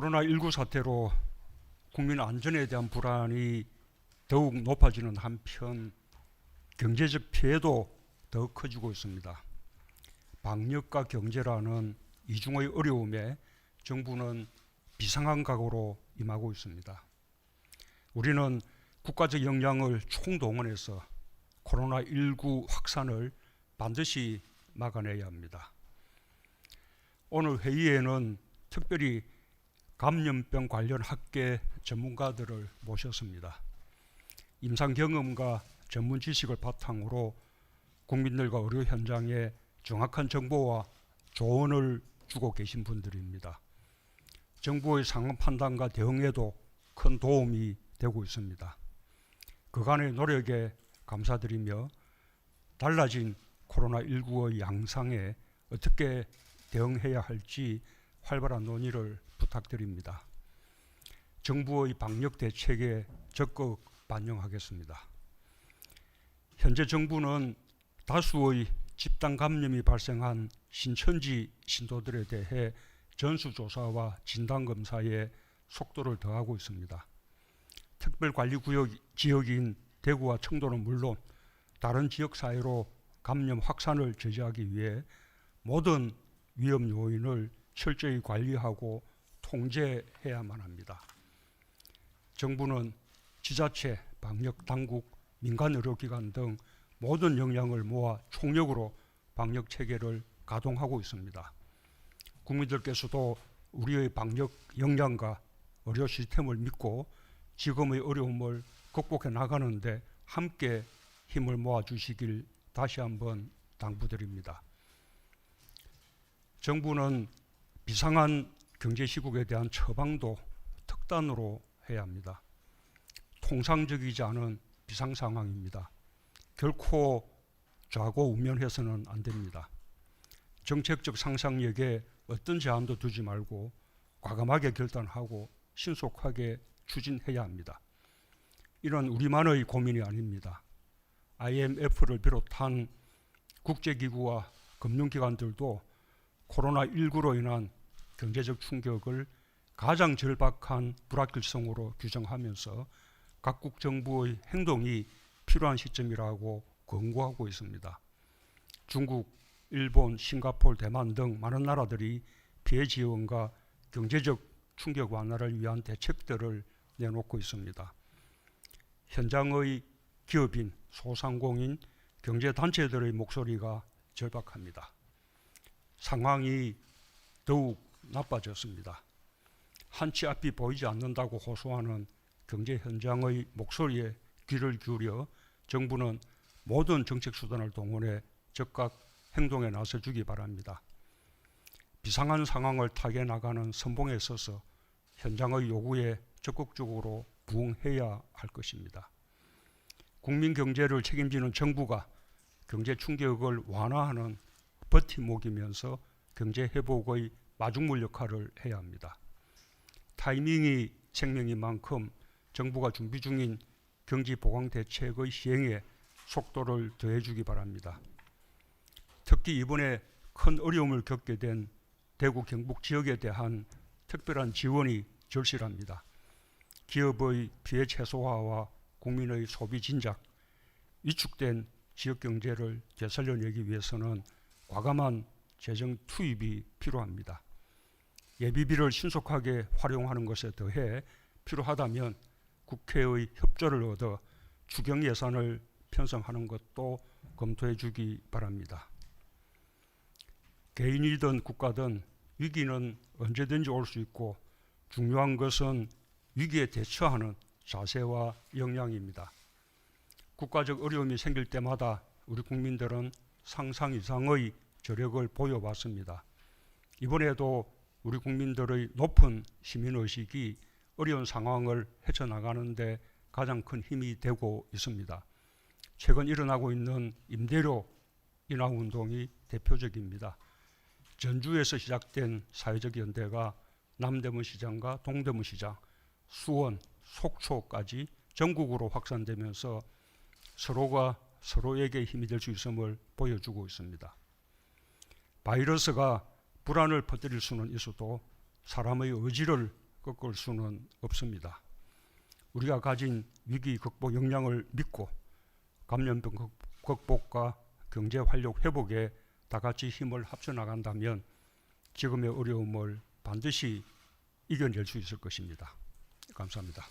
코로나19 사태로 국민 안전에 대한 불안이 더욱 높아지는 한편 경제적 피해도 더 커지고 있습니다. 방역과 경제라는 이중의 어려움에 정부는 비상한 각오로 임하고 있습니다. 우리는 국가적 역량을 총동원해서 코로나19 확산을 반드시 막아내야 합니다. 오늘 회의에는 특별히 감염병 관련 학계 전문가들을 모셨습니다. 임상 경험과 전문 지식을 바탕으로 국민들과 의료 현장에 정확한 정보와 조언을 주고 계신 분들입니다. 정부의 상황 판단과 대응에도 큰 도움이 되고 있습니다. 그간의 노력에 감사드리며 달라진 코로나19의 양상에 어떻게 대응해야 할지 활발한 논의를 부탁드립니다. 정부의 방역 대책에 적극 반영하겠습니다. 현재 정부는 다수의 집단 감염이 발생한 신천지 신도들에 대해 전수조사와 진단검사에 속도를 더하고 있습니다. 특별관리구역 지역인 대구와 청도는 물론 다른 지역사회로 감염 확산을 저지하기 위해 모든 위험 요인을 철저히 관리하고 통제해야만 합니다. 정부는 지자체, 방역당국, 민간의료기관 등 모든 역량을 모아 총력으로 방역체계를 가동하고 있습니다. 국민들께서도 우리의 방역 역량과 의료 시스템을 믿고 지금의 어려움을 극복해 나가는데 함께 힘을 모아주시길 다시 한번 당부드립니다. 정부는 비상한 경제시국에 대한 처방도 특단으로 해야 합니다. 통상적이지 않은 비상상황입니다. 결코 좌고우면해서는 안 됩니다. 정책적 상상력에 어떤 제한도 두지 말고 과감하게 결단하고 신속하게 추진해야 합니다. 이런 우리만의 고민이 아닙니다. IMF를 비롯한 국제기구와 금융기관들도 코로나19로 인한 경제적 충격을 가장 절박한 불확실성으로 규정하면서 각국 정부의 행동이 필요한 시점이라고 권고하고 있습니다. 중국, 일본, 싱가포르, 대만 등 많은 나라들이 피해 지원과 경제적 충격 완화를 위한 대책들을 내놓고 있습니다. 현장의 기업인, 소상공인, 경제단체들의 목소리가 절박합니다. 상황이 더욱 나빠졌습니다. 한치 앞이 보이지 않는다고 호소하는 경제 현장의 목소리에 귀를 기울여 정부는 모든 정책 수단을 동원해 즉각 행동에 나서주기 바랍니다. 비상한 상황을 타개 나가는 선봉에 서서 현장의 요구에 적극적으로 부응해야 할 것입니다. 국민 경제를 책임지는 정부가 경제 충격을 완화하는 버팀목이면서 경제 회복의 마중물 역할을 해야 합니다. 타이밍이 생명인 만큼 정부가 준비 중인 경기 보강 대책의 시행에 속도를 더해주기 바랍니다. 특히 이번에 큰 어려움을 겪게 된 대구 경북 지역에 대한 특별한 지원이 절실합니다. 기업의 피해 최소화와 국민의 소비 진작, 위축된 지역 경제를 되살려내기 위해서는 과감한 재정 투입이 필요합니다. 예비비를 신속하게 활용하는 것에 더해 필요하다면 국회의 협조를 얻어 추경 예산을 편성하는 것도 검토해 주기 바랍니다. 개인이든 국가든 위기는 언제든지 올 수 있고 중요한 것은 위기에 대처하는 자세와 역량입니다. 국가적 어려움이 생길 때마다 우리 국민들은 상상 이상의 저력을 보여왔습니다. 이번에도 우리 국민들의 높은 시민의식이 어려운 상황을 헤쳐나가는 데 가장 큰 힘이 되고 있습니다. 최근 일어나고 있는 임대료 인하 운동이 대표적입니다. 전주에서 시작된 사회적 연대가 남대문시장과 동대문시장, 수원, 속초까지 전국으로 확산되면서 서로가 서로에게 힘이 될 수 있음을 보여주고 있습니다. 바이러스가 불안을 퍼뜨릴 수는 있어도 사람의 의지를 꺾을 수는 없습니다. 우리가 가진 위기 극복 역량을 믿고 감염병 극복과 경제 활력 회복에 다 같이 힘을 합쳐 나간다면 지금의 어려움을 반드시 이겨낼 수 있을 것입니다. 감사합니다.